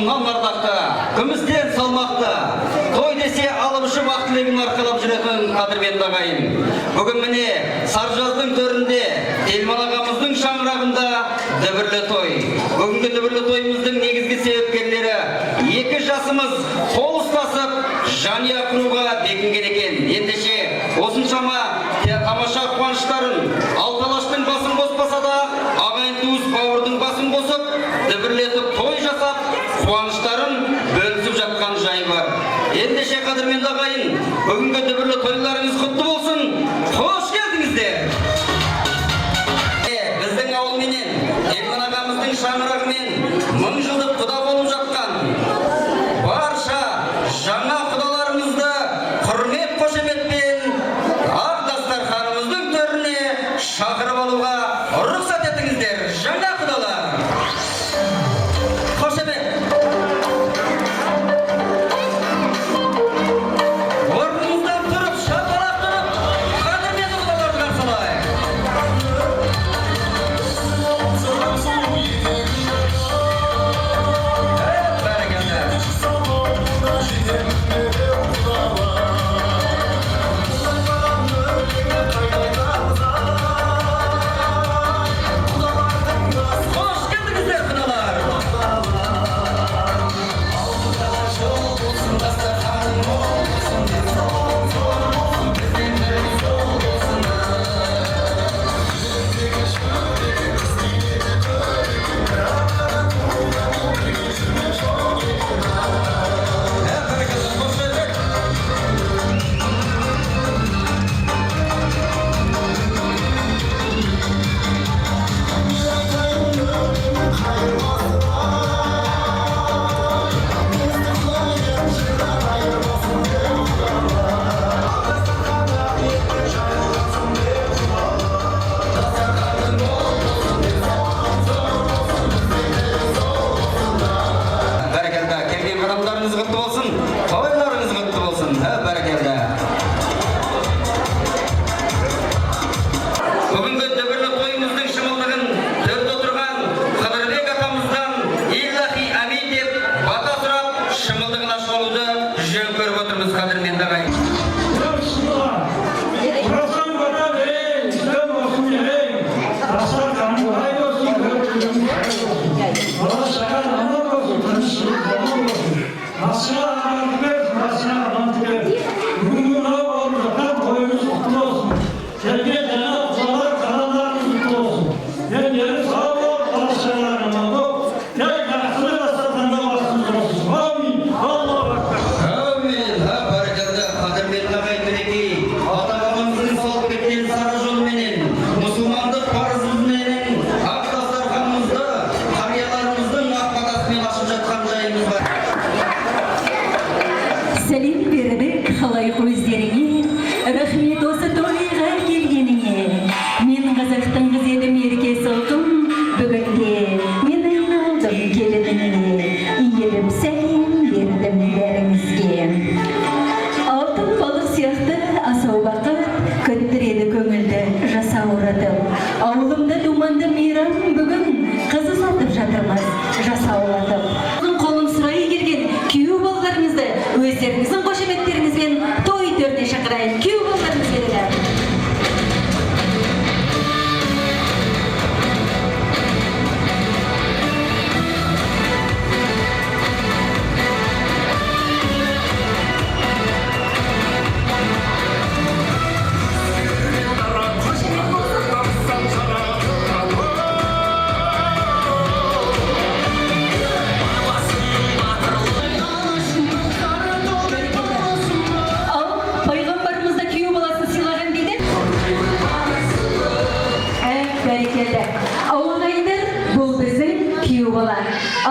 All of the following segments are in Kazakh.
алтыннан ардақты, күмістен салмақты, той десе алып ұшып ақ тілегін арқалап жүретін қадірменді ағайын. Бүгін міне Саржалдың төрінде Телман ағамыздың шаңырағында дүбірлі той. Бүгінгі дүбірлі тойымыздың негізгі себепкерлері екі жасымыз қол ұстасып жанұя құруға бекінген екен. Ендеше осыншама тамаша қуаныштарын алталаштың басын қоспаса да ағайын туыс бауырдың басын қосып дүбірлетіп той жасап қуаныштарын бөлісіп жатқан жай бар. Ендеше қадірменді ағайын, бүгінгі дүбірлі тойларыңыз құтты болсын. Қош келдіңіздер. Біздің ауылменен Телман ағамыздың шаңырағымен 1000 жылдық құда болып жатқан барша жаңа құдаларымызды құрмет қошеметпен ақ дастарханымыздың төріне шақырып алуға рұқсат етіңіздер. Жаңа құдалар, қошемет. Орныңыздан тұрып, шапалақ тұрып, қадірменді құдаларды қарсы Ауылымда думанды мейрам бүгін қызы сатып жатырмыз, жасаулатып. Қолын сұрай келген күйеу балаларыңызды өздеріңіздің қошеметтеріңізбен той төріне шақырайын. Күйеу балаларыңыз келеді.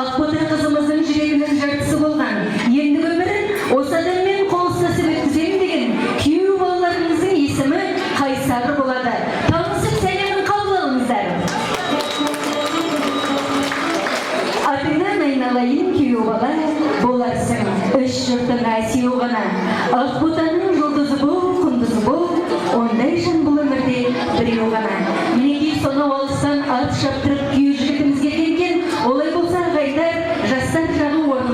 Ақбота қызымыздың жүрегінің жартысы болған. Енді өмірін осы адаммен қол ұстасып өткіземін деген күйеу балаларыңыздың есімі Қайсары болады. Танысып сәлемін қабыл алыңыздар. Атыңнан айналайын күйеу бала, боларсың үш жұрттың әсеу ғана. Ақботаның жұлдызы бол, құндызы бол, ондай жан бұл өмірде біреу ғана. Мінекей соны алыстан ат шаптырып күйеу жігітімізге келген, олай болса ағайындар, жастар жағы орны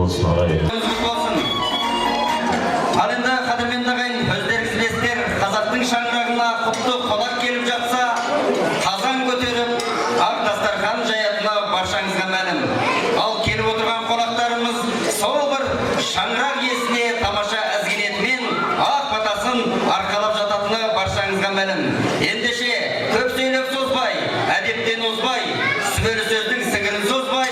болсын ағайын. Ал енді қадірменді ағайын, өздеріңіз білесіздер, қазақтың шаңырағына құтты қонақ келіп жатса, қазан көтеріп, ақ дастархан жаятыны баршаңызға мәлім. Ал келіп отырған қонақтарымыз сол бір шаңырақ иесіне тамаша әзгінетімен ақ батасын арқалап жататыны баршаңызға мәлім. Ендеше көп сөйлеп созбай, әдептен озбай, сүбелі сөздің сіңірін созбай,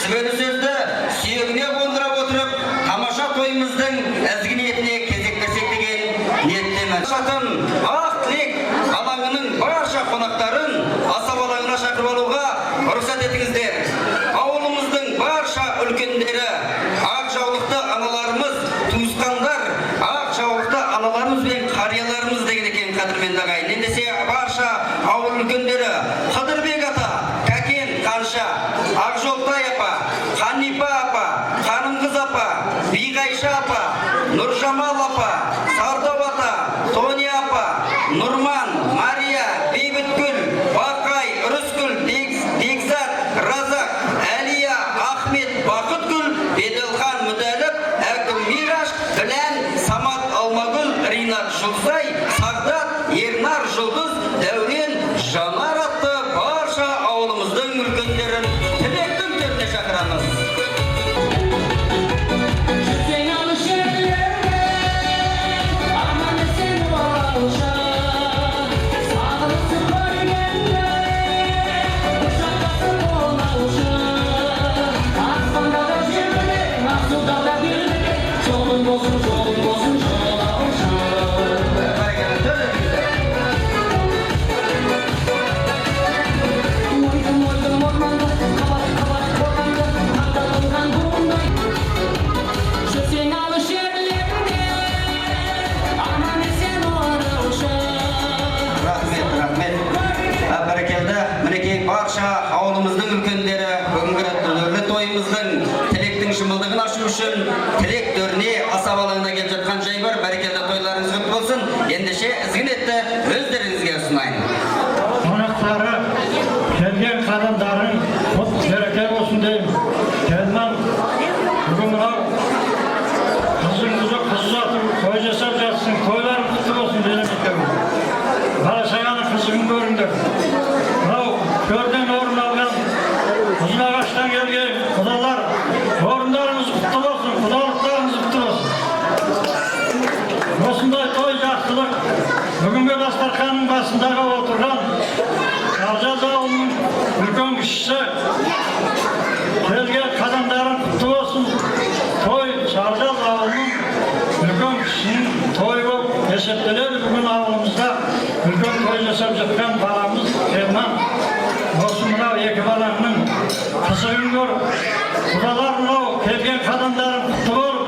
сүбелі сөзді сүйегіне қондырып отырып, тамаша тойымыздың әзгінетіне кезек берсек деген ниеттемін. Шатын ақ тілек алаңының барша қонақтарын асап алаңына шақырып алуға рұқсат етіңіздер. Ауылымыздың барша үлкендері, ақ жаулықты аналарымыз, туысқандар, ақ жаулықты аналарымыз бен қарияларымыз деген екен қадірменді ағайын. Ендесе барша ауыл үлкендері, Қыдырбек ата, Кәкен Қанша, Ақжолтай апа, Қанипа апа, Қанымқыз апа, Биғайша апа, Нұржамал апа, Сардау ата, Тони апа, Нұрман, Мария, Бейбіткүл, Бақай, Рыскүл, Бекзат, Разақ, Әлия, Ахмет, Бақытгүл, Беделхан Мүдәліп, Әкім Мираш, Білән, Самат Алмагүл, Ринат Жұлсай, Сағдат, Ернар Жұлдыз, Дәурен, Жанар атты барша ауылымыздың үлкендерін тілектің төріне шақырамыз. Барша ауылымыздың үлкендері бүгінгі түрлі тойымыздың тілектің шымылдығын ашу үшін тілек төріне асап алаңына келіп жатқан жай бар. Бәрекелді тойларыңыз құтты болсын. Ендеше ізгінетті өздеріңізге ұсынайын. Қонақтары, келген қадамдарын құт береке болсын деймін. Келман бүгін мынау қызыңызды қыз ұзатып той жасап жатсын, тойларың құтты болсын деген екен. Бала-шағаның қызығын көріңдер. Мынау көрден орын алған ұзын ағаштан келген құдалар, орындарыңыз құтты болсын, құдалықтарыңыз құтты болсын. Осындай той жақсылық бүгінгі дастарханның басындағы отырған Саржаз ауылының үлкен кішісі келген қадамдарын құтты болсын. Той Саржаз ауылының үлкен кішісінің тойы болып есептеледі. Бүгін ауылымызда үлкен той жасап жатқан баламыз Ерман. Осы мынау екі балаңның қызығын көріп, құдалар мынау келген қадамдарын құтты болып,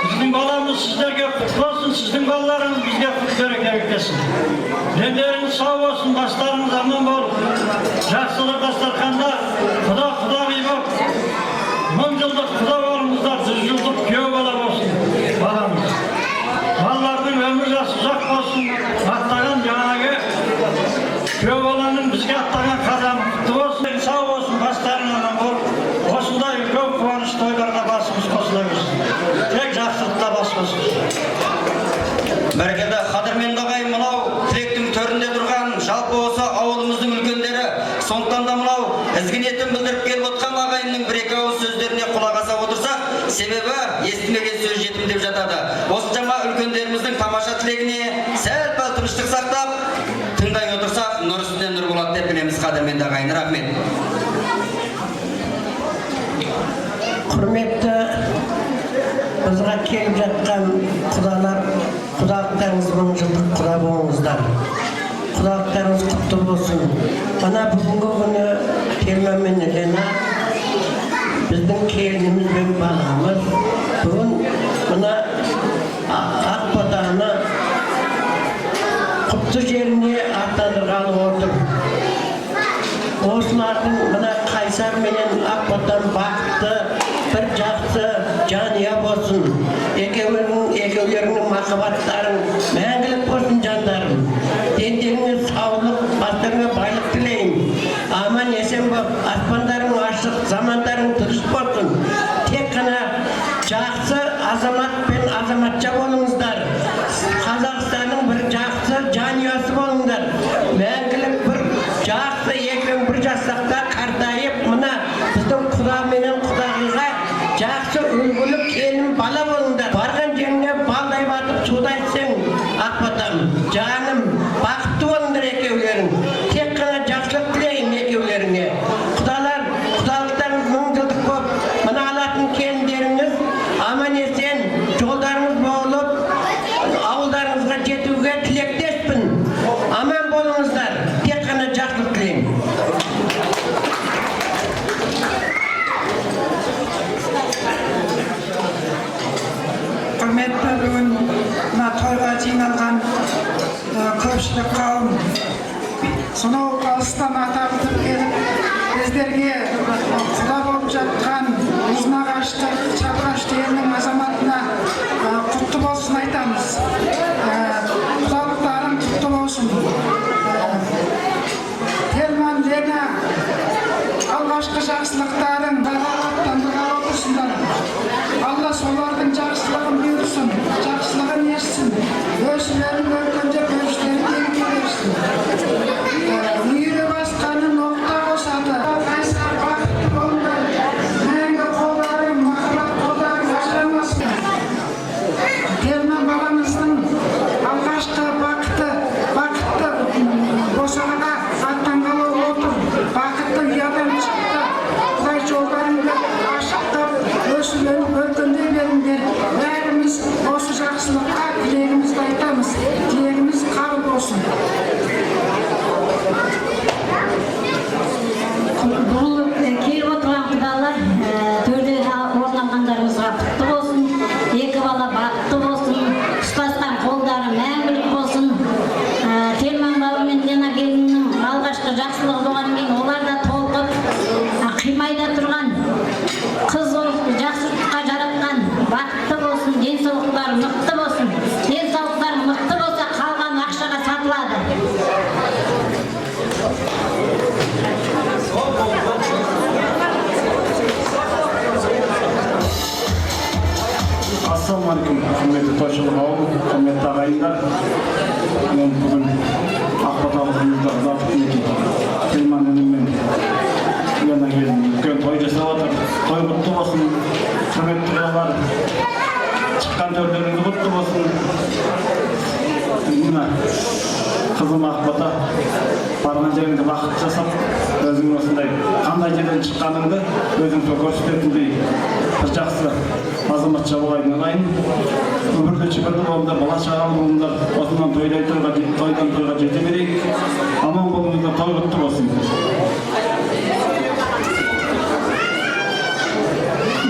біздің баламыз сіздерге құтты болсын, сіздің балаларыңыз бізге құтты береке әкелсін. Дендеріңіз сау болсын, бастарыңыз аман болып, жақсылық дастарханда құда-құдағи болып, 1000 жылдық құда болыңыздар, 100 жылдық күйеу бала болсын баламыз. Балалардың өмір жасы ұзақ болсын, аттаған жаңағы күйеу баланың бізге аттаған қадамы құтты болсын, сау болсын, бастарың аман болып, осындай үлкен қуаныш тойларға басымыз қосыла берсін. Тек жақсылықта бас қоссын. Бәрекелді қадірменді ағайын, мынау тілектің төрінде тұрған жалпы осы ауылымыздың үлкендері, сондықтан да мынау ізгінетін білдіріп келіп отқан ағайынның бір-екі ауыз сөздеріне құлақ асап отырсақ, себебі естімеген сөз жетім деп жатады. Осыншама үлкендеріміздің тамаша тілегіне сәл-пәл тыныштық сақтап, тыңдай отырсақ, нұр үстіне нұр болады деп білеміз қадірменді ағайын. Рахмет. Құрметті бізға келіп жатқан құдалар, құдалықтарыңыз 1000 жылдық құда болыңыздар. Құдалықтарыңыз құтты болсын. Ана бүгінгі күні Телман мен Елена, біздің келініміз бен баламыз бүгін мына ақ батаны құтты жеріне аттандырғалы отыр. Осылардың мына Қайсар менен ақ батан бақытты, бір жақсы жанұя болсын. Екеулеріңнің махаббаттарың мәңгілік болсын жандарым. Дендеріңе саулық, бастарыңа байлық тілеймін. Аман есен болып, аспандарың ашық, замандарың дұрыс болсын. Тек қана көпшілік қауым сонау алыстан атағытып келіп біздерге құда болып жатқан ұзынағашты шапырашты елінің азаматына құтты болсын айтамыз. Құдалықтарың құтты болсын. Телман Лена алғашқы жақсылықтарың бағалаттандыға отырсындар. Алла солардың жақсылығын бұйырсын, жақсылығын ешсін, өсілерін өркендеп өштерін теңге берсін. Үйірі басқаны ноқта қосады. Қайсар бақытты болыңдар, мәңгі қолдарың, махаббат қолдарың ажырамасын. Телман баламыздың алғашқы бақытты босағаға аттанғалы отыр. Бақытты ұядан шықты. Құдай жолдарыңды ашықтап, өсілерін өркендей беріңдер. Бәріміз осы жақсылыққа тілегімізді айтамыз. Тілегіміз қабыл болсын. Бұл келіп отырған құдалар төрде орнағандарымызға құтты болсын, екі бала бақытты болсын, ұстасқан қолдары мәңгілік болсын. Телман бабы мен Лена келіннің алғашқы жақсылығы болған кейін олар да толқып, қимайда тұрған қыз жақсылыққа жаратқан бақытты болсын, денсаулықтары мықты болсын. Денсаулықтары мықты болса, қалған ақшаға сатылады. Ассалаумағалейкум, құрметті тойшылық ауыл, құрметті ағайындар. Мен бүгін Ақбаталығымызда ұзатып мінекей Телман інім мен Лена келін үлкен той жасап отыр. Той құтты болсын, құрметті қалалар, шыққан төрлеріңіз құтты болсын. Мына қызым Ақбата барған жеріңді бақыт жасап, өзің осындай қандай жерден шыққаныңды өзің көрсететіндей бір жақсы азаматша болайын ағайын. Өмірде шүкірлі болыңдар, бала шағалы болыңдар, осынан тойдан тойға жете берейік. Аман болыңыздар, той құтты болсын.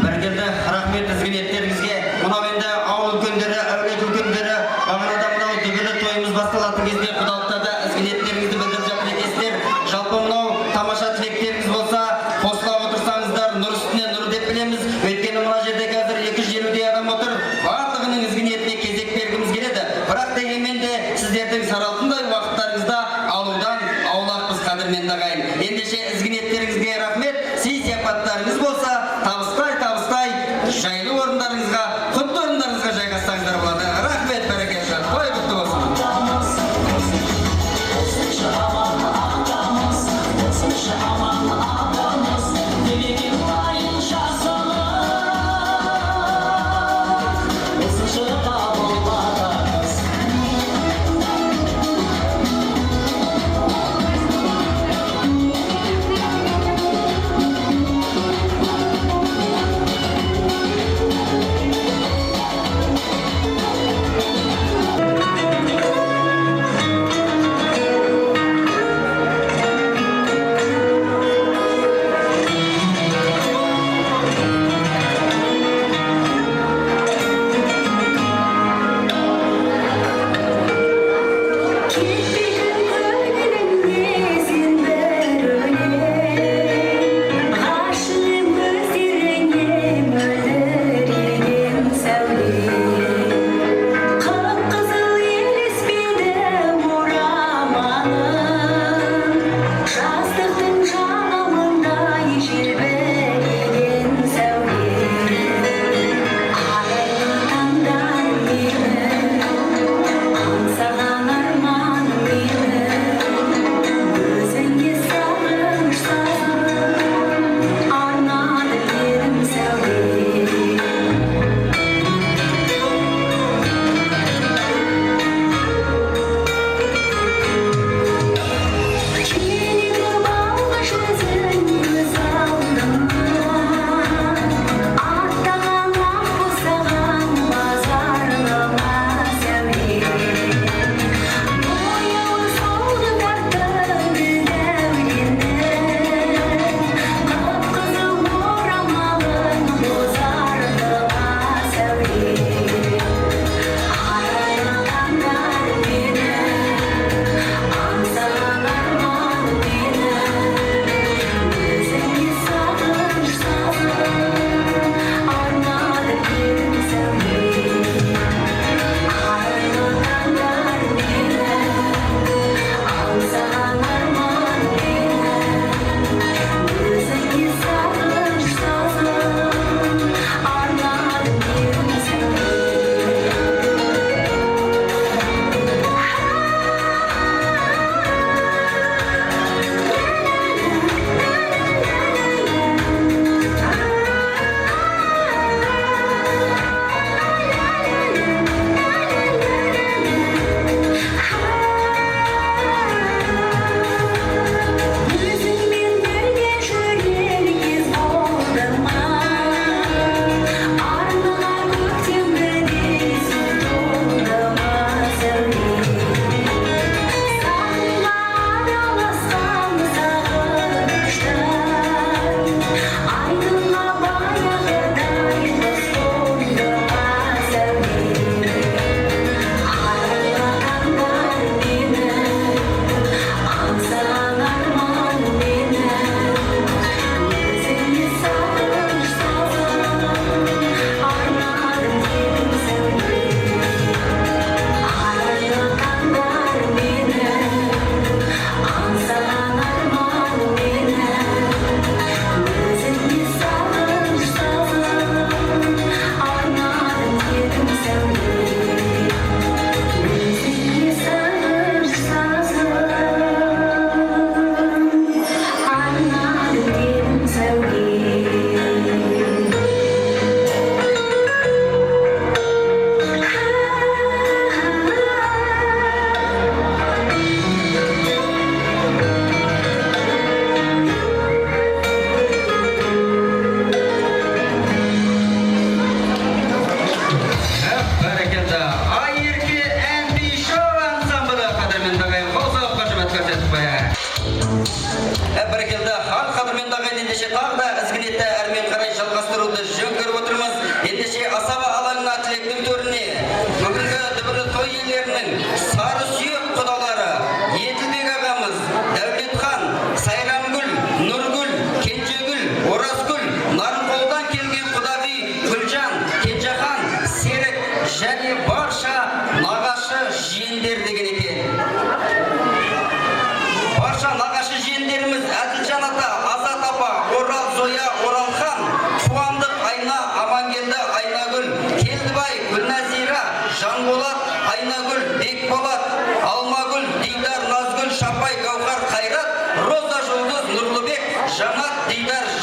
Бәркелді, рахмет ізгі ниеттеріңізге. Мынау енді ауыл үлкендері, әулет үлкендері, бағанада мынау дүбірлі тойымыз басталатын кезде құдалықтарда ізгі ниеттеріңізді білдіріп жатыр екенсіздер. Жалпы мынау тамаша тілектеріңіз болса, қосыла отырсаңыздар, нұр үстіне нұр деп білеміз. Өйткені мына жерде қазір 250 адам отыр. Барлығының ізгі ниетіне кезек бергіміз келеді. Бірақ дегенмен де сіздердің саралтындай уақыттарыңызда алудан аулақпыз, қадірменді ағайын. Ендеше ізгі ниеттеріңізге рахмет. Сый-сияпаттарыңыз болса, табыстай жайлы орындарыңызға, құтты орындарыңызға жайғассаңыздар болады. Рахмет, бәрекелді. Той құтты болсын.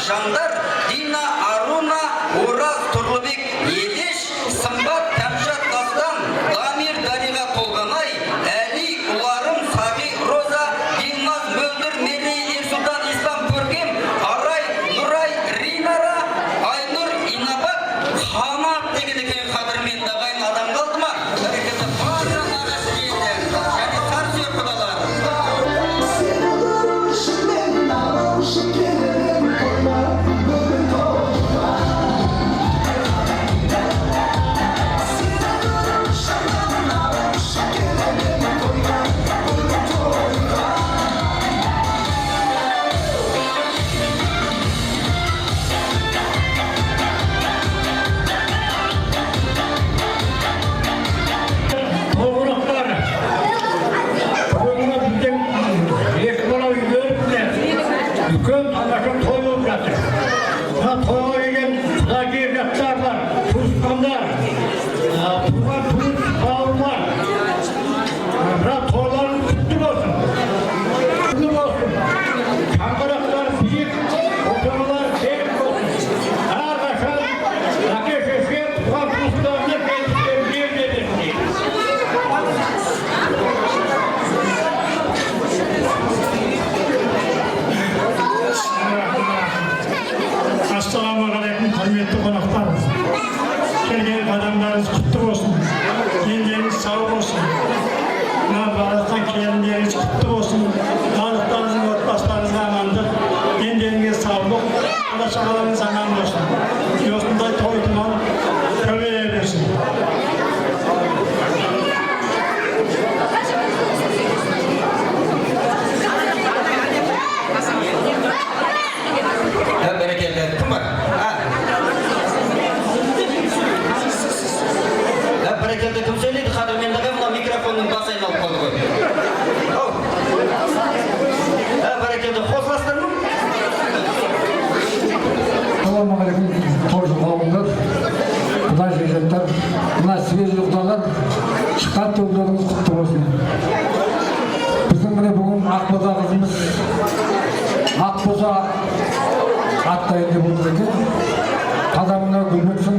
жандар Дина Аруна, Ораз Тұрлыбек Едеш, Сымбат Кәмшат Дастан, Ламир Дариға Толғанай, Әли Ұларым Сағи Роза, Дилназ Мөлдір Мерей Ерсултан Ислам Көркем, Арай Нұрай Ринара, Айнұр Инабат Хамат деген екен қадірмен дағайын адам қалды ма? Бәрекелді барша нағашы жиендер және сарсүйер құдалар. Toğraqlar, бүгінгі біздің екі бала үйлерінде үлкен тамаша той болып жатыр. Мына тойға келген құдагерліктер бар, туысқандар, туған туыс бауырлар. Мына тойларың құтты болсын. Құтты болсын. Шаңырақтар биік, отырулар берік болсын. Әрқашан әке-шешеге туған туыстарына келгендерін беріне берсін. Ассалаумағалейкум, құрметті қонақтар. Келген қадамдарыңыз құтты болсын. Деніңіз сау болсын. Мына барлықтан келіндеріңіз құтты болсын. Барлықтарыңыздың отбасыларыңызға амандық, деніңіз саулық, бала-шағаларыңыз аман болсын. Осындай той думан көбейе берсін. Бәрекелді. Кім бар? Бәрекелді кім сөйлейді? Қадірмендігі мына микрофонның басы айналып қалды ғой. Бәрекелді. Қосыласыздар ма? Ассалаумағалейкум, қожық ауылдар, құдай жерлеттер, мына свежий құдалар, шыққан төлдеріңіз құтты болсын. Біздің міне бүгін Ақбоза қызымыз, Ақбоза аттайын деп отыр екен. Қадамына гүл бітсін.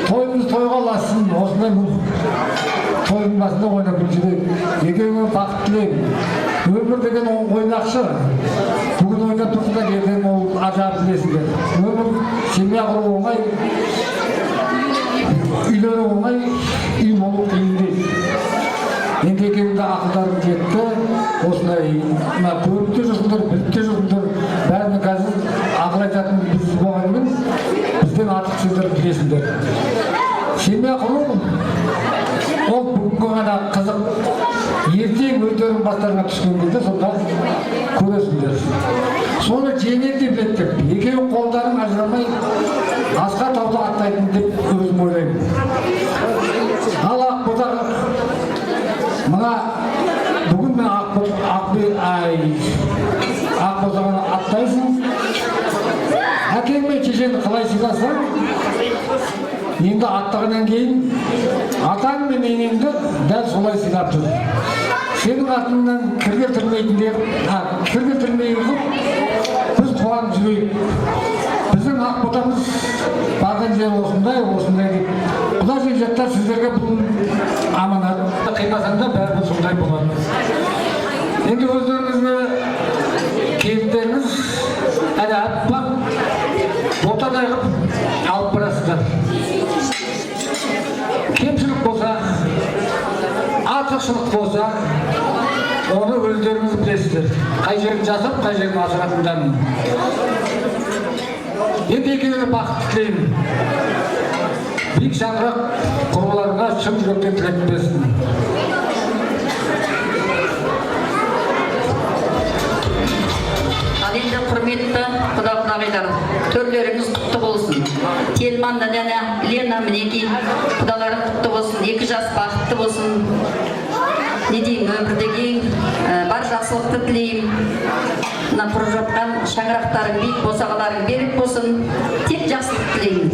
Тойымыз тойға ұлассын, осындай тойдың басында ойнап жүрейік. Екеуіңе бақыт тілеймін. Өмір деген ойнақшы. Бүгін ойнап тұрсыңдар, ертең ол ажап білесіңдер. Өмір семья құру оңай, үйлену оңай, үй болу қиын дейді. Енді екеуінде ақылдарым жетті, осындай көрікте жүрсіңдер, білікте жүрсіңдер, бәріне қазір ақыл айтатын біз болғанмен, бізден артық сөздер білесіңдер. Семья құру ол бүгінгі ғана қызық. Ертең өздерінің бастарына түскен кезде сонда көресіңдер. Соны жеңер деп еттік. Екеуі қолдарын ажырамай асқа тауда аттайтын деп өзім ойлаймын. Ал Ақбозаға мына бүгін мен Ақбозаға аттайсың. Әкең мен шешеңді қалай сыйласаң, енді аттағаннан кейін атаң мен енеңді дәл солай сыйлап жүр. Сенің атыңнан кір келтірмейтіндер, біз туған жүрейік. Біздің Ақботамыз барған жер осындай деп. Құда жаттар сіздерге бұл аманат. Қимасаңда бәрі сондай болады. Енді өздеріңізге келіндеріңіз әлі аппақ ботадай қып алып барасыздар. Кемшілік болса, артықшылық болса, оны өздеріңіз білесіздер. Қай жерін жасап, қай жерін ажыратындарын. Енді екеуіне бақыт тілеймін. Биік шаңырақ құрбыларына шын жүректен тілек берсін. Ал енді құрметті құда-құдағайлар, төрлеріңіз құтты болсын. Телман Надяна, Лена мінекей, құдаларың құтты болсын, 2 жас бақытты болсын. Не дейін, өмірдегі бар жақсылықты тілеймін. Мына тұрып жатқан шаңырақтарың биік, босағаларың берік болсын. Тек жақсылық тілеймін.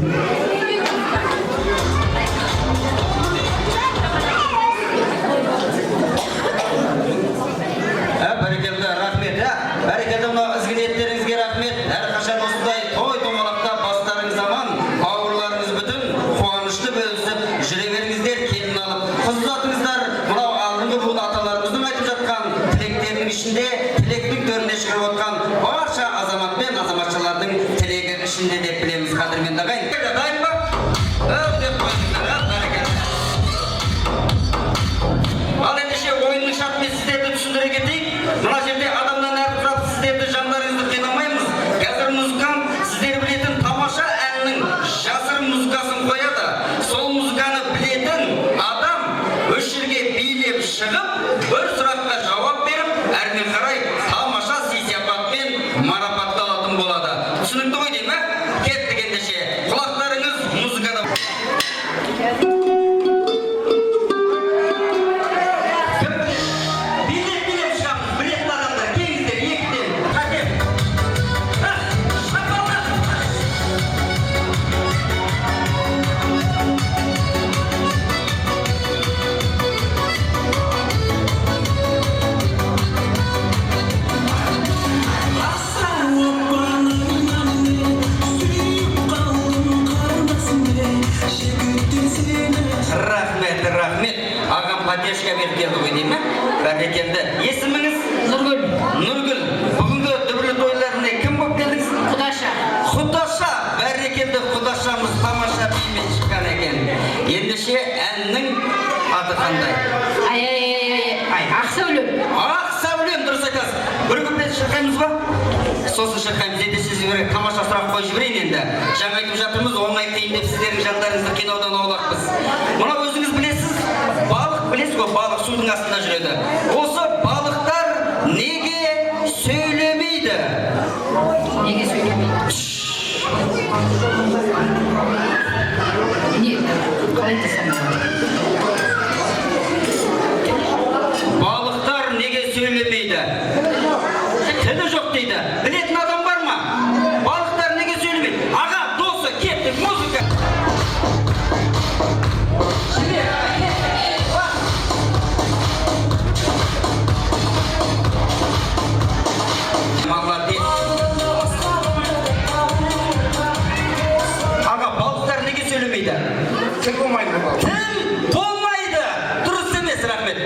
Бәрекелді, рахмет. Бәрекелді, беріп келді ғой деймін. Бәрекелді. Есіміңіз? Нұргүл. Нұргүл. Бүгінгі дүбірлі тойларына кім болып келдіңіз? Құдаша. Құдаша. Бәрекелді Құдашамыз тамаша бимен шыққан екен. Ендеше әннің аты қандай? Ақсәулем. Ақсәулем, дұрыс айтасыз. Бір куплет шырқаймыз ба? Сосын шырқаймыз. Енді сізге тамаша сұрақ қойып жіберейін енді. Жаңа айтып жатырмыз, оңай қиын деп сіздердің жандарыңызды кинодан аулақпыз. Мына өзіңіз білесіз, балық білесіз ғой, балық судың астында жүреді. Осы балықтар неге сөйлемейді? Неге сөйлемейді? Не? Қалай десем? Балықтар неге сөйлемейді? Тілі жоқ дейді. Білетін адам бар ма? Балықтар неге сөйлемейді? Аға, досы, кеттік, музыка. Аға, балықтар неге сөйлемейді? Тіл болмайды. Тіл болмайды. Дұрыс емес, рахмет.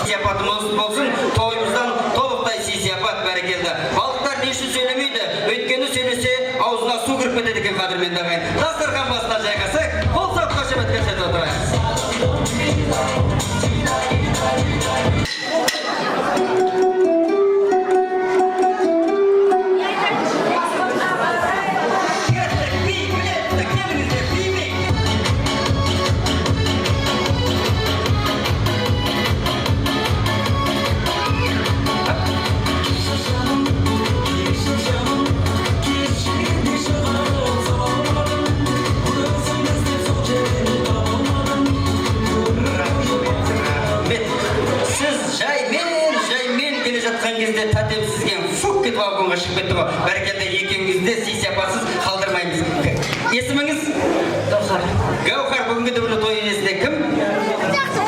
Сияпатымыз болсын, тойымыздан толықтай сияпат бәрекелді. Балықтар не үшін сөйлемейді? Өйткені сөйлесе, аузына су кіріп кетеді екен, қадірменді ағайын. Дастархан басына жайғасақ, қол соғып қошемет көрсетіп отырайық. кезде тәтем сізге фук кетіп вагонға шығып кетті ғой. Бәрекелді, екеуіңізді сияпатсыз қалдырмаймыз. Есіміңіз? Гаухар. Гаухар, бүгінгі дүбірлі той иесінде кім?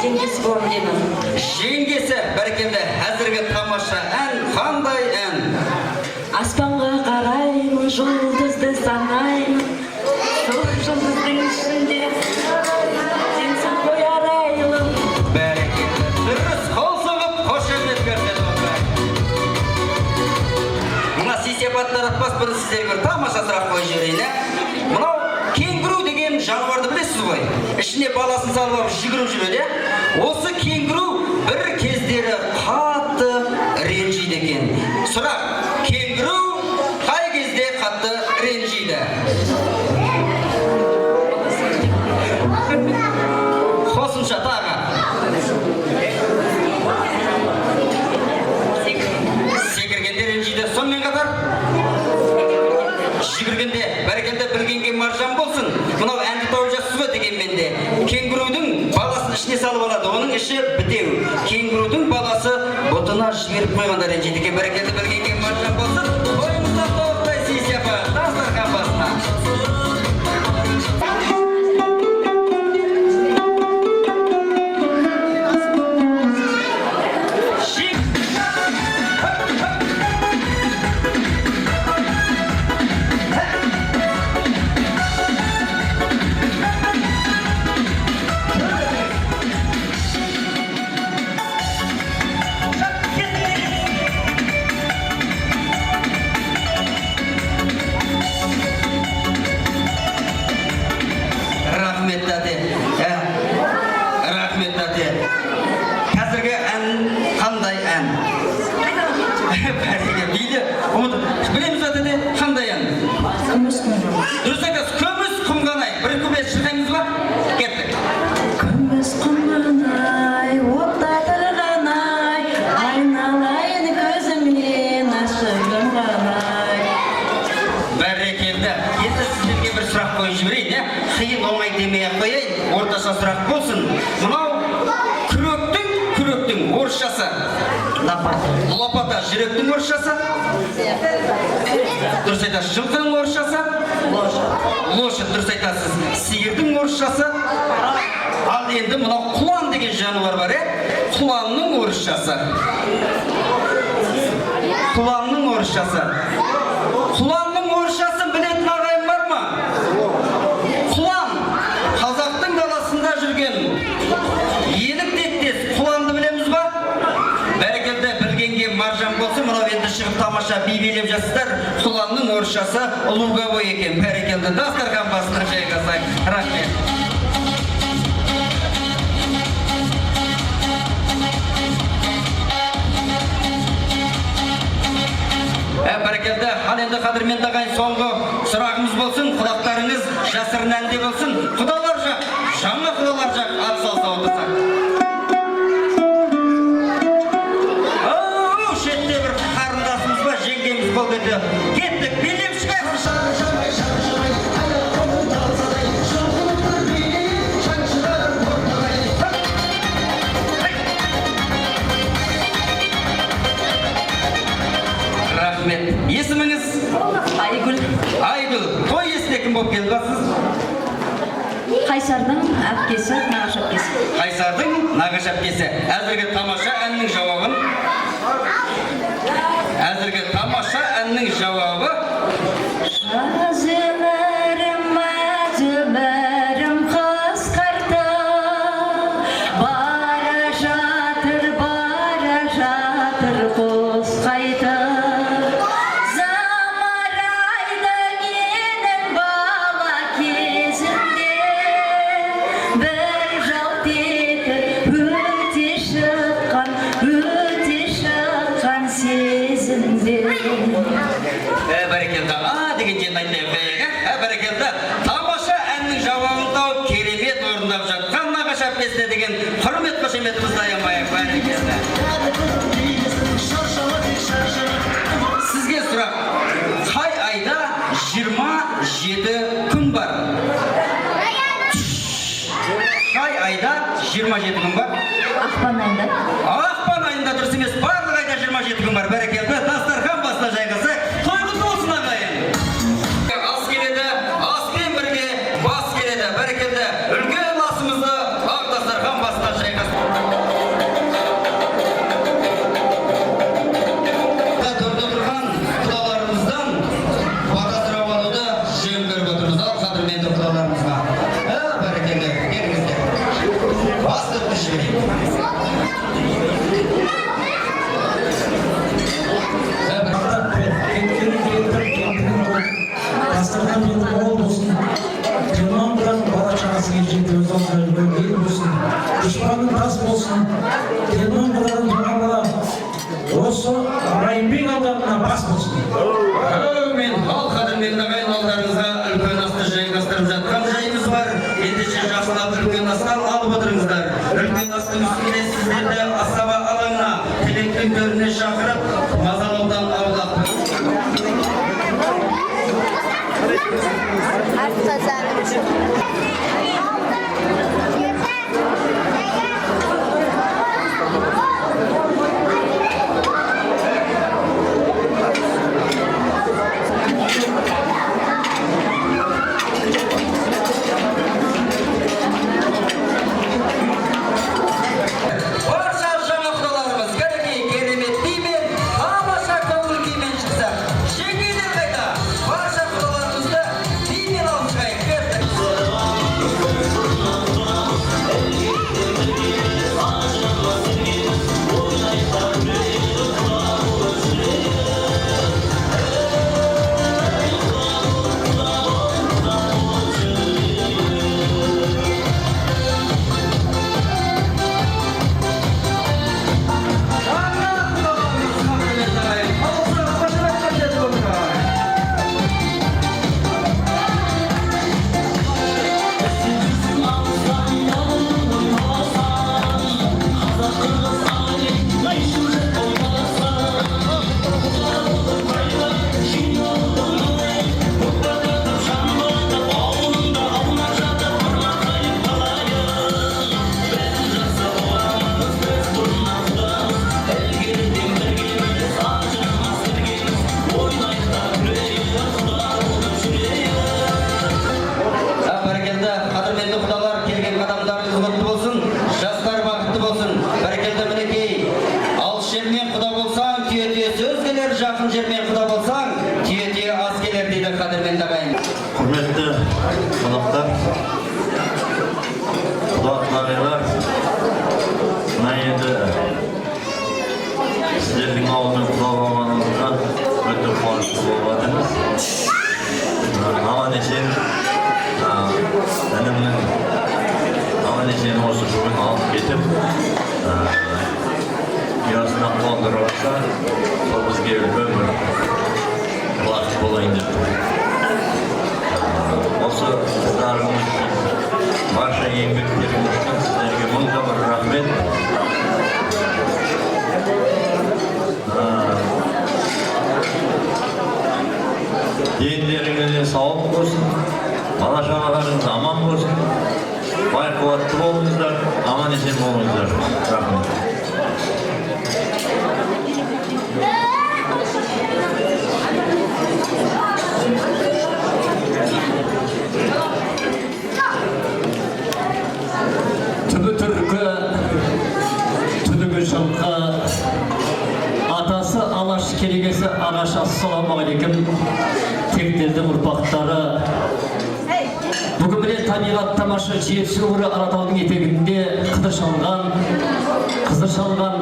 Жеңгесі Бомлина. Жеңгесі, бәрекелді, әзіргі тамаша ән, қандай ән? Аспанға қараймын, жұлдызды санаймын, сол жұлдыздың ішінде сенсің ғой арайлым. Бәрекелді, дұрыс, қол соғып, қошемет көрсетіп отырайық. Мына сияпаттар атпас бұрын сіздерге бір тамаша сұрақ қойып жіберейін. Мынау кенгуру деген жануарды білесіз ғой? Ішіне баласын салып алып жүгіріп жүреді. Осы кенгуру бір кездері қатты ренжиді екен. Сұрақ, кенгуру қай кезде қатты ренжиді? Қосымша тағы. Секіргенде ренжиді. Сонымен қатар жүгіргенде, бәрекелді, білгенге маржан болсын. Мынау әнді тауып жатсыз ғой дегенменде. Кенгурудың баласын ішіне салып алады, оның іші бітеу. Кенгурудың баласы бұтына жіберіп қойғанда ренжиді екен. Бәрекелді, білгенге маржан болсын. Тойымызда толықтай сияпат, дастархан басына. Рахмет тәте. Қазіргі ән қандай ән? Бәрекелді, дейді. Білеміз ба тәте, қандай ән? Күміс құм. Дұрыс айтасыз, күміс құмғанай. Бір куплет шырқаймыз ба? Кеттік. Күміс құмғанай, отта тұрғанай, айналайын көзімнен ашығым ғанай. Бәрекелді. Енді сіздерге бір сұрақ қойып жіберейін, қиын оңай демей-ақ қояйын, орташа сұрақ болсын. Мынау күректің орысшасы. Лопата жүректің орысшасы. Дұрыс айтасыз. Жылқының орысшасы. Лошадь, дұрыс айтасыз. Сиырдың орысшасы. Ал енді мынау құлан деген жануар бар, құланның орысшасы. Құланның орысшасы. Құланның орысшасын білетін ағайын бар ма? Құлан қазақтың даласында тамашасы Луговой екен. Бәрекелді. Дастархан басына жайғасайық. Рахмет. Бәрекелді. Ал енді қадірменді ағайын соңғы сұрағымыз болсын. Құлақтарыңыз жасырын әнде болсын. Құдалар жақ, жаңа құдалар жақ ат салса отырсақ. Шетте бір қарындасымыз ба, жеңгеміз бол деді. Кеттік, билеп шығайық. Рахмет. Есіміңіз? Айгүл. Айгүл. Той есіне кім болып келді бассыз? Қайсардың әпкесі, нағаш әпкесі. Қайсардың нағаш әпкесі. Әзірге тамаша әннің жауабын. Әзірге тамаша әннің жауабы. Әзімәрім қасқарда, бара жатыр қос қайта. Замарайды менің бала кезімде, бір жалт етіп өте шыққан сезімде. Бәрекелді. Деген жен айтайық. Бәрекелді. Тамаша әннің жауабын тауып керемет орындап жатқан нағаш әпкесіне деген құрмет қошеметімізді аямайық. Бәрекелді. Сізге сұрақ. Қай айда 27 күн бар? Қай айда 27 күн бар? Ақпан айында. Ақпан айында дұрыс емес. Барлық айда 27 күн бар. Бәрекелді. Дастархан басына жайғасы. Той құтты болсын ағайын. Ас келеді, аспен бірге бас келеді. Бәрекелді. Үлкен асымызды ақ дастархан басына жайғасы. Төрде тұрған құдаларымыздан бата сұрап алуды жөн көріп отырмыз. Ал қадірменді құдаларымызға. Бәрекелді. Келіңіздер. Бас түртті жіберейік. Дастархан енді мол болсын, Телман бұдан бала шағасыға жеті өз алдына үлкен ел болсын, дұшпаның тас болсын, Телман бұдан туған бала осы Райымбек ауданына бас болсын. Мен ал қадірменді ағайын алдарыңызға үлкен асты жайғастырып жатқан жайымыз бар. Ендеше жақсылап үлкен астан алып отырыңыздар. Үлкен астың үстінде сіздерді асаба алаңына, тілектің төріне шақырып, мазалаудан аулақ. етіп, ұясына қондырып алса, сол бізге үлкен бір бақыт болайын деп. Осы қыздарымыз үшін, барша еңбектеріңіз үшін сіздерге мың бір рахмет. Денлеріңізде сауап болсын, бала шағаларыңыз аман болсын, бай қуатты болыңыздар, аман есен болыңыздар. Рахмет. Түбі түркі, түдігі жылқы, атасы Алаш керегесі Ағаш, ассалаумағалейкум, тектелдің ұрпақтары. Бүгін міне табиғат тамаша жетісу өңірі Алатаудың етегінде қыдыр шалған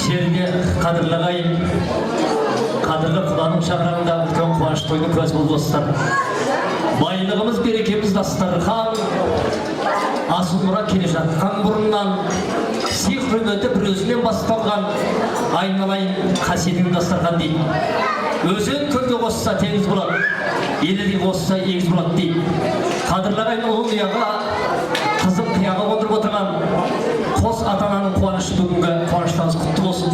жеріне қадірлі ағайын, қадірлі құданың шаңырағында үлкен қуаныш тойдың куәсі болып достар. Байлығымыз, берекеміз дастархан, асыл мұра келе жатқан бұрыннан, сый құрметі бір өзінен басталған, айналайын қасиетің дастархан дейді. Өзен көлге қосса теңіз болады, елі қосса егіз болады дейді. Қадірлі ағайын ұлын ұяға, қызын қияға қондырып отырған қос ата-ананың қуанышы бүгінгі қуаныштарыңыз құтты болсын.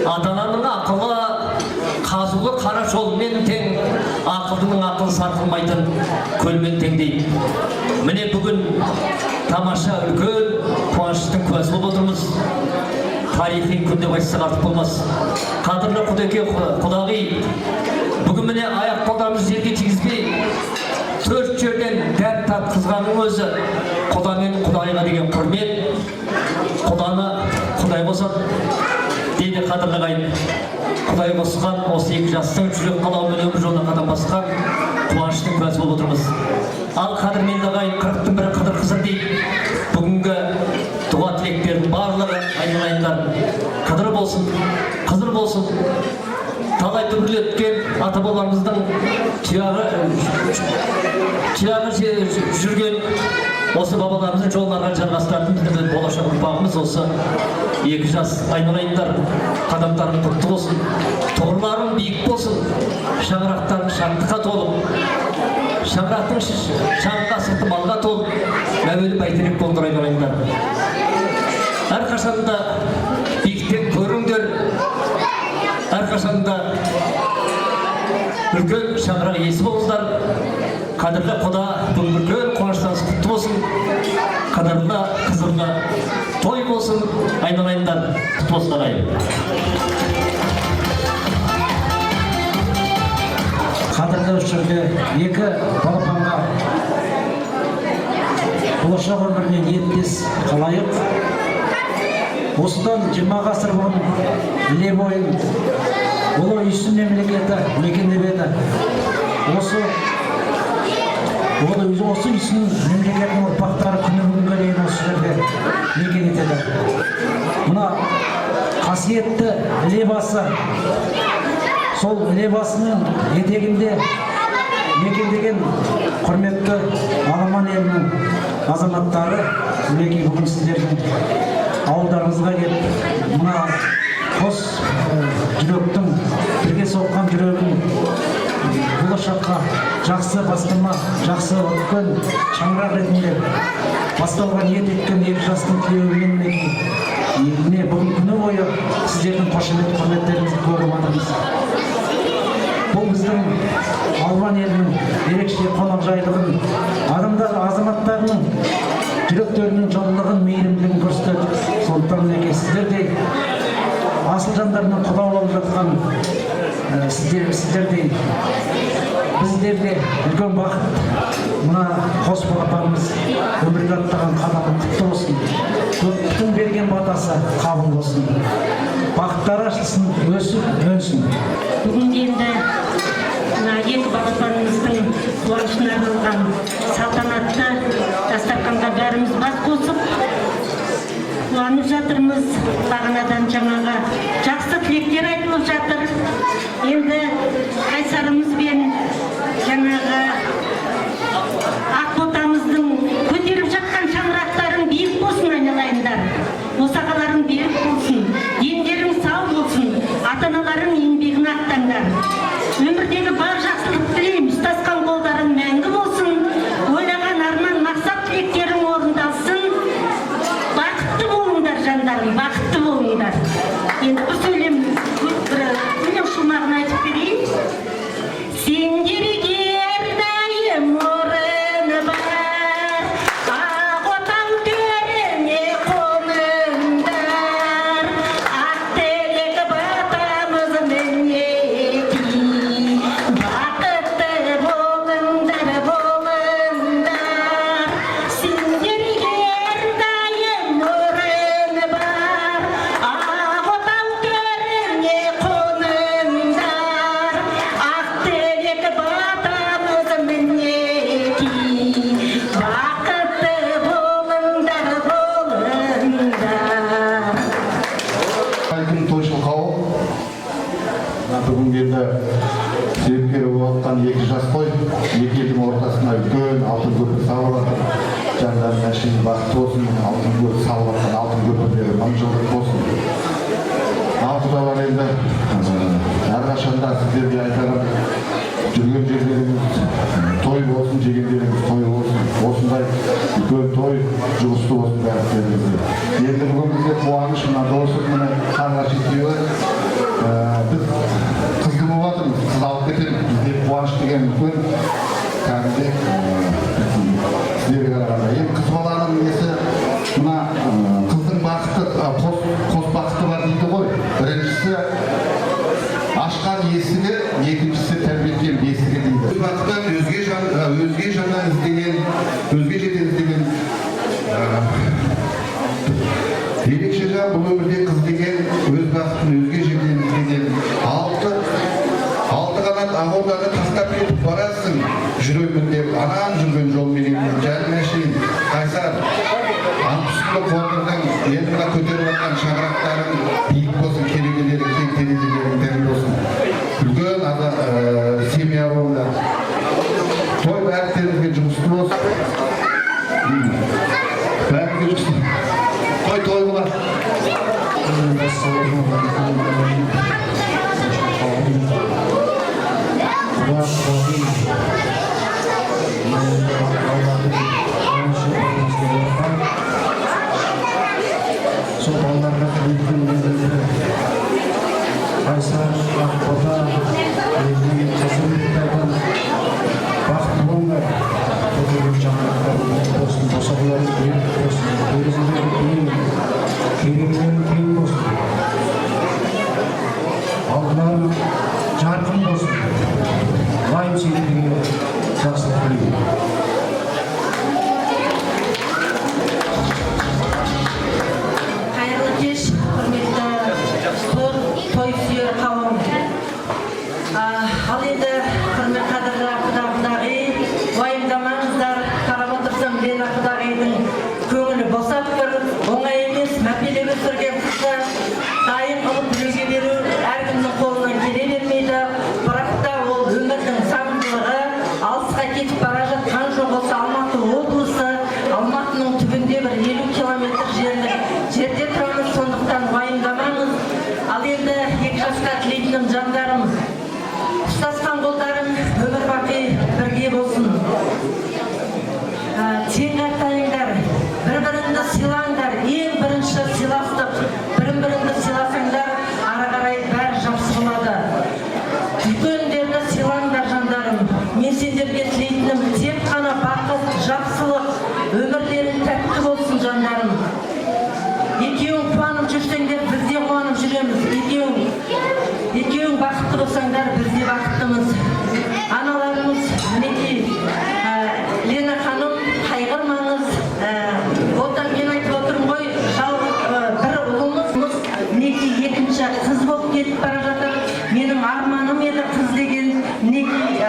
Ата-ананың ақылы қазулы қара жолмен тең, ақылдының ақылы сарқылмайтын көлмен тең дейді. Міне бүгін тамаша үлкен қуаныштың куәсі болып отырмыз. Тарихи күнде айтсақ артық болмас. Қадірлі құдеке құдағи, бүгін міне аяқ қолдарымыз жерге тигізбей, төрт жерден дәм татқызғанның өзі құда мен құдайға деген құрмет, құданы құдай қосады дейді қадірлі ағайын. Құдай қосқан осы екі жастың жүрек қалауымен өмір жолына қадам басқан қуаныштың куәсі болып отырмыз. Ал қадірменді ағайын 40-тың бірі қыдыр қызыр дейді. Бүгінгі дұға тілектердің барлығы айналайындар қыдыр болсын, қызыр болсын. Талай дүбірлеткен ата бабамыздың тұяғы жүрген осы бабаларымыздың жолын арқан жалғастыратын біздің болашақ ұрпағымыз осы екі жас айналайындар. Қадамдарың құтты болсын, тұғырларың биік болсын, шаңырақтарың шаңдыққа толып, шаңырақтың шаңға сырты малға толып, мәуелі бәйтерек болдыр айналайындар. Әрқашанда биіктен көріңдер, әрқашанда үлкен шаңырақ иесі болыңыздар. Қадірлі құда, бұл үлкен қуаныштарыңыз құтты болсын. Қадірлі қызырлы той болсын, айналайындар құтты болсын ағайын. Қадірлі осы жерде екі балапанға болашақ өміріне ниеттес қалайық. Осыдан 20 ғасыр бұрын іле бойын ұлы үйсін мемлекеті мекендеп еді. Осы үйсін мемлекетінің ұрпақтары күні бүгінге дейін осы жерде мекен етеді. Мына қасиетті іле басы, сол іле басының етегінде мекендеген құрметті Аламан елінің азаматтары, мінекей бүгін сіздердің ауылдарыңызға келіп, мына қос жүректің бірге соққан жүрегін болашаққа жақсы бастама, жақсы үлкен шаңырақ ретінде бастауға ниет еткен екі жастың тілеуімен міне бүгін күні бойы сіздердің қошемет құрметтеріңізді көріп отырмыз. Бұл біздің Албан елінің ерекше қонақжайлығын, азаматтарының жүректерінің жылылығын, мейірімділігін көрсетеді. Сондықтан мінекей сіздердей асыл жандарының құда болып жатқан сіздердей біздерде үлкен бақыт. Мына қос балапанымыз өмірге аттаған қадамы құтты болсын. Көптің берген батасы қабыл болсын. Бақыттары ашылсын, өсіп, өнсін. Бүгін енді екі балапанымыздың қуанышына арналған салтанатты дастарханға бәріміз бас қосып қуанып жатырмыз. Бағанадан жаңағы жақсы тілектер айтылып жатыр. Енді қайсарымызбен жаңағы ақ ботамыздың көтеріп жатқан шаңырақтарын биік әрқашан бақытты болсын, алтын көпір салып жатқан алтын көпірлері мың жылдық болсын. Ал құдалар енді әрқашан да сіздерге айтарым, жүрген жерлеріңіз той болсын, жегендеріңіз той болсын, осындай үлкен той жұғысты болсын бәріңізге. Енді бүгін бізде қуаныш, мына досым міне Қарғаш екеуі біз қызды болып жатырмыз, қыз алып кетеміз. Бізде қуаныш деген үлкен кәдімгі сіздерге қарағанда. Енді қыз баланың несі мына қыздың бақыты, қос бақыты бар дейді ғой. Біріншісі ашқан есігі, екіншісі тәрбиелеген бесігі дейді. Өз бақыттан өзге жаннан іздеген, өзге жерден іздеген ерекше жан бұл өмірде қыз деген өз бақытын өзге жерден іздеген алты қанат ақ орданы тастап кетіп барасың жүремін деп анам жүрген жолменен жәліне шейін қайсар антүсті қондырдың енді мына көтеріп жатқан шаңырақтарың биік болсын, керегелері кең, терезелерің дәл болсын. Үлкен семья болыңдар. Той бәріктеріңізге жұмысты болсын. Бәріңізге жұмысты. Той болады. Сол балаларға үлкен Қайсар, Ақбота, өзінің қызын айтқан бақытты болыңдар. Көтерген жаңалықтар болсын, босағаларың берік болсын, терезелері кең, керегелері кең болсын. Алдыларың жарқын болсын. Лайым сендерге жақсылық тілеймін. Қайырлы кеш, құрметті той сүйер қауым. Ал енді құрмет қадірлі құдағи, уайымдамаңыздар, қарап отырсам Лена құдағидың көңілі босап тұр. Оңай емес, мәпелеп өсірген қызды дайын қылып біреуге беру әркімнің қолынан келе бермейді. Бірақ та ол өмірдің заңдылығы, алысқа кетіп бара жатқан жоқ болса Алматы облысы, Алматының түбінде бір 50 километр жерде тұрамыз, сондықтан уайымдамаңыз. Ал енді 2 жасқа тілейтінім жандарым, ұстасқан қолдарың өмір бақи бірге болсын. Тең қартайыңдар, бір-біріңді сыйлаңдар, ең бірінші сыйластық, бірін-біріңді сыйласаңдар, ары қарай бәрі жақсы болады. Үлкендерді сыйлаңдар жандарым. Мен сендерге тілейтінім тек қана бақыт, жақсылық, өмірлерің тәтті болсын жандарым. Екеуің қуанып жүрсеңдер, біз де қуанып жүреміз. Екеуің бақытты болсаңдар, біз де бақыттымыз. Аналарымыз, мінекей, Лена ханым, қайғырмаңыз. Отан мен айтып отырмын ғой, бір ұлымыз, мінекей екінші қыз болып кетіп бара жатыр. Менің арманым еді қыз деген, мінекей,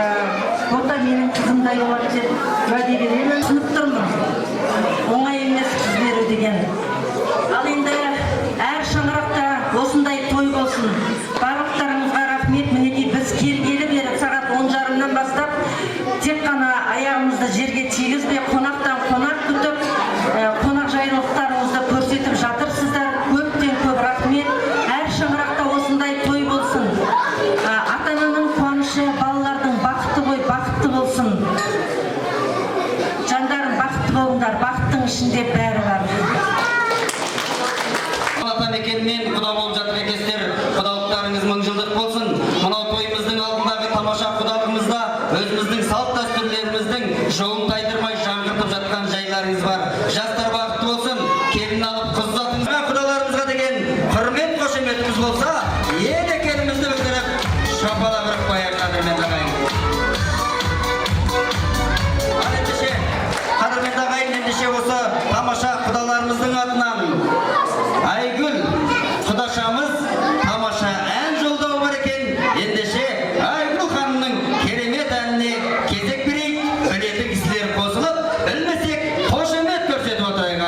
отан менің қызымдай болады деп уәде беремін. Түсініп тұрмын. Оңай емес қыз беру деген. Ал енді әр шаңырақта осындай той болсын. Барлықтарыңызға рахмет. Мінекей біз келгелі бері сағат 10:30-нан бастап тек қана аяғымызды жерге тигізбей қонақтан қонақ күтіп, қонақ жайлылықтарыңызды көрсетіп жатырсыздар. Көптен көп рахмет. Әр шаңырақта осындай той болсын. Ата-ананың қуанышы, балалардың бақыты ғой, бақытты болсын. Жандарым, бақытты болыңдар. Бақыттың ішінде бәрі бар. Атамекенмен құда болып жатыр екенсіздер, құдалықтарыңыз мың жылдық болсын. Мынау тойымыздың алдындағы тамаша құдалығымызда өзіміздің салт дәстүрлеріміздің жолын тайдырмай жаңғыртып жатқан жайларыңыз бар. Жастар бақытты болсын, келін алып қыз ұзатыңызға, құдаларымызға деген құрмет қошеметіміз болса, ел екенімізді білдіріп, шапалақ ұрып қояйық қадірмен ағайын. Ал ендеше, қадірмен ағайын, ендеше осы тамаша құдаларымыздың атынан Айгүл құдашамыз тамаша ән жолдауы бар екен. Ендеше Айгүл ханымның керемет әніне кезек берейік. Білетін кісілер қосылып, білмесек қошемет көрсетіп отырайық.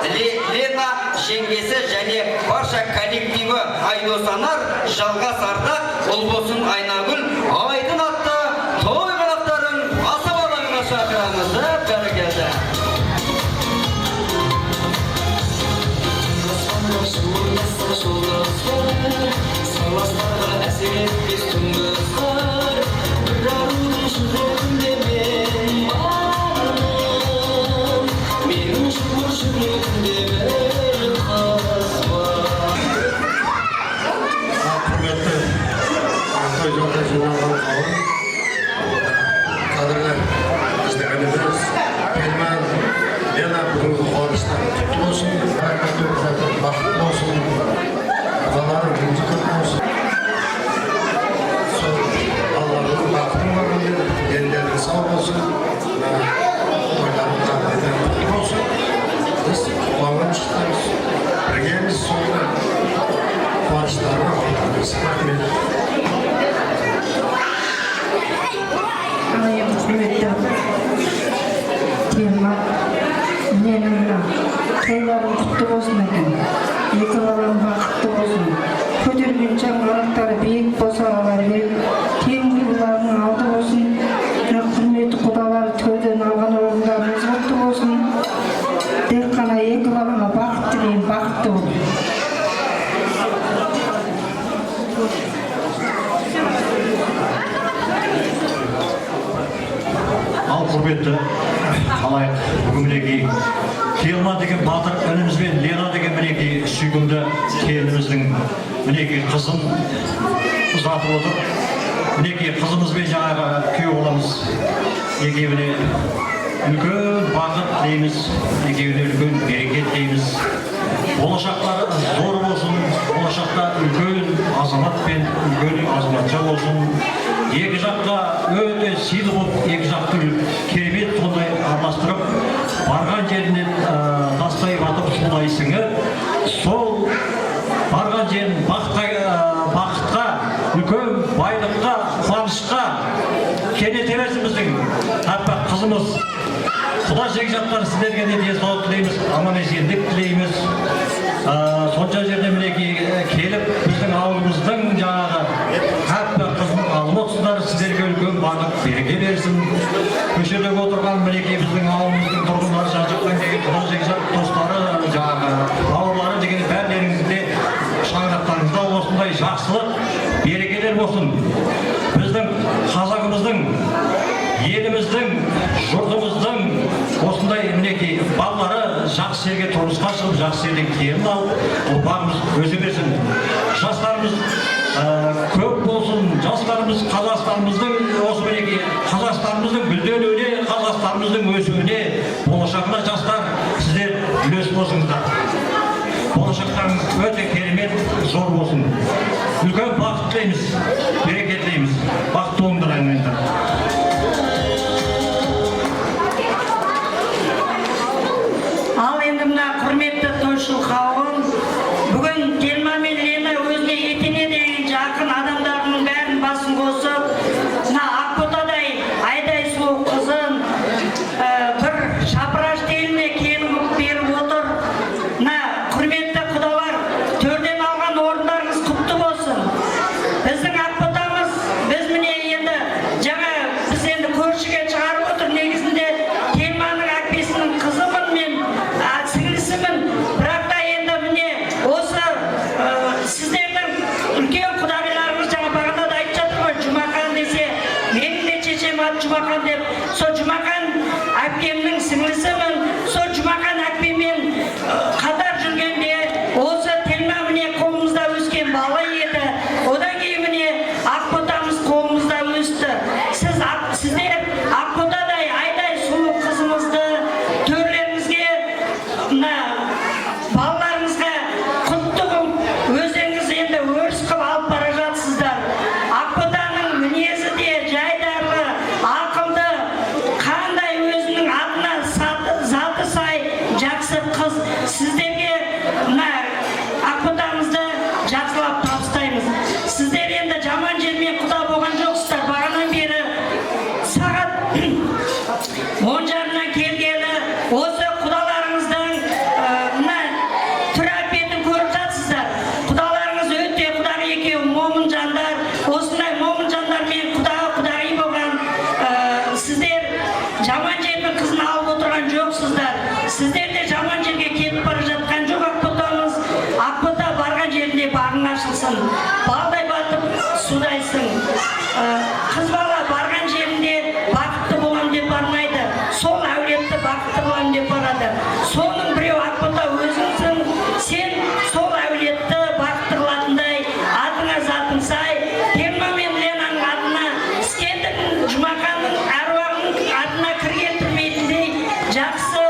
Лена жеңгесі және барша коллективі Айдос Анар, Жалғас Ардақ, Ұлбосын Айнагүл, Айдын атты той қонақтарын асап алаңына шақырамыз. Бәрекелді. Qadrli izləyicilər, Telman Lena бүгінгі қуанышта құтты болсын, бәрекелді болсын, бақытты болсын, балалары күнді көп болсын. Сол Алланың бақытын барғандар, дендердің сау болсын, тойларын қабілетен құтты болсын. Біз қуанған шықтамыз, біргеміз соңында қуаныштарына қуанамыз. Рахмет. Құрметті Телман, менің тойларым құтты болсын екен. Екі балам бақытты болсын. Көтерген шаңырақтары биік болса алар беріп, тең құларының алды болсын. Құрметті құдалары тойдан алған орындарыңыз құтты болсын. Тек қана екі балама бақыт тілеймін, бақытты болсын. Ал құрметті халайық, бүгінгі Телма деген батыр ініміз бен Лена деген мінекей сүйкімді келініміздің мінекей қызын ұзатып отыр. Мінекей қызымызбен жаңағы күйеу боламыз. Екеуіне үлкен бақыт тілейміз, екеуіне үлкен берекет тілейміз. Болашақтары зор болсын, болашақта үлкен азамат пен үлкен азаматша болсын. Екі жақта өте сыйлы болып, екі жақты керемет сондай араластырып, барған жерінен тастай батып солай сіңіп, сол барған жерін бақытқа, үлкен байлыққа, қуанышқа кенете берсін біздің аппақ қызымыз. Құда жекжаттар сіздерге де денсаулық тілейміз, аман есендік тілейміз. Сонша жерде мінекей келіп, біздің ауылымыздың жаңағы аппақ қызын алып отырсыздар, сіздерге үлкен бақыт береке берсін. Көшедегі отырған мінекей біздің ауылымыздың тұрғындары, жан-жақтан келген құда жекжат достары, жаңағы бауырлары деген бәрілеріңізде шаңырақтарыңызда осындай жақсылық, берекелер болсын. Біздің қазағымыздың, еліміздің, жұртымыздың осындай мінекей балалары жақсы жерге тұрмысқа шығып, жақсы жерден келін алып, ұрпағымыз өсе берсін. Жастарымыз көп болсын, жастарымыз Қазақстанымыздың осы мінекей Қазақстанымыздың гүлденуіне, Қазақстанымыздың өсуіне, болашағына жастар сіздер үлес қосыңыздар. Болашақтарыңыз өте керемет, зор болсын. Үлкен бақыт тілейміз, береке тілейміз. Бақытты болыңдар ағайындар. Ал енді мына құрметті тойшыл қауым, бүгін Телма мен Лена өзіне етене деген жақын адамдарының бәрін басын қосып, мына Ақботадай айдай сұлу қызын бір шапыраш теліне келін қылып беріп отыр. Мына құрметті құдалар, төрден алған орындарыңыз құтты болсын. Біздің Ақботамыз, біз міне енді жаңа біз енді көршіге шығарып отыр. Негізінде Телманың әкесінің қызымын мен, сіңлісімін. Бірақ та енді міне осы сіздердің үлкен құдағиларыңыз жаңа бағана да айтып жатыр ғой, Жұмақан десе, менің де шешем аты Жұмақан деп, сол Жұмақан әпкемнің сіңлісімін. Сол Жұмақан әпкемен қатар жүргенде осы Телма міне қолымызда өскен бала еді. Одан кейін міне Ақботамыз қолымызда өсті. Сіздер Ақботадай айдай сұлу қызымызды төрлеріңізге, балаларыңызға құтты қылып, өздеріңіз енді өріс қылып алып бара жатсыздар. Ақботаның мінезі де жайдарлы, ақылды, қандай өзінің атына заты сай жақсы қыз. Сіздерге Ақботамызды жақсылап табыстаймыз. Сіздер енді жаман жермен құда болған жоқсыздар. Бағанан бері сағат 10:30-нан келгелі осы құдаларыңыздың болсын. Балдай батып судайсың. Қыз бала барған жерінде бақытты болам деп бармайды. Сол әулетті бақытты болам деп барады. Соның біреу Ақбота өзіңсің. Сен сол әулетті бақытты қылатындай атыңа затың сай, Тельма мен Ленаның атына, Скендердің Жұмақанның әруағының атына кір келтірмейтіндей жақсы,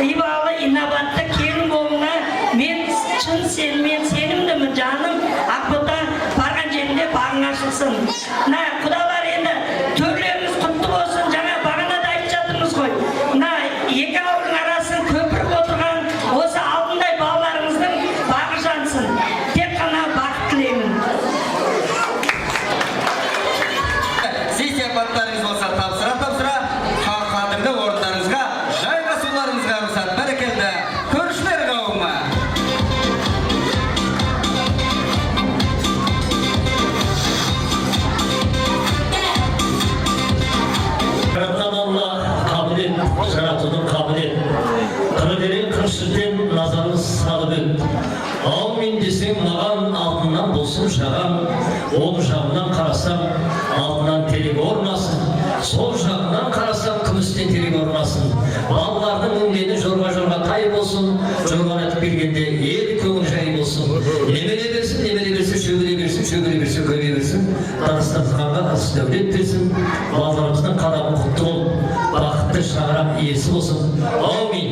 ибалы, инабатты келін болуына мен шын сенімен сенімдімін жаным. Ақбота барған жерінде бағың ашылсын. Құдалар, енді төрлеріңіз құтты болсын. Жаңа бағана да айтып жатырмыз ғой. Екі ауылдың арасын көпіріп отырған осы алтындай балаларыңыздың бағы жансын. Тек қана бақыт тілеймін. Сый-сияпаттарыңыз болса тапсыра қадірлі орындарыңызға жайғасуларыңызға рұқсат. Бәрекелді. Көршілер қауымы. Жаратқан Алла қабілет, жаратудың қабілет. Қыры-берен қыршылтен назарыңыз сағыбет. Аумин десең маған алтыннан болсын жағам. Оң жағынан қарасам, алтыннан терек орнасын. Сол жағынан қарасам, күмістен терек орнасын. Балалардың өңдені жорға тай болсын. Жорған әтіп келгенде ел көңіл жай болсын. Немеле берсін, шөгіле берсін, көбе берсін. Таныстырғанға қыз дәулет берсін. Балаларымыздың қадамы құтты болып, бақытты шаңырақ иесі болсын. Аумин.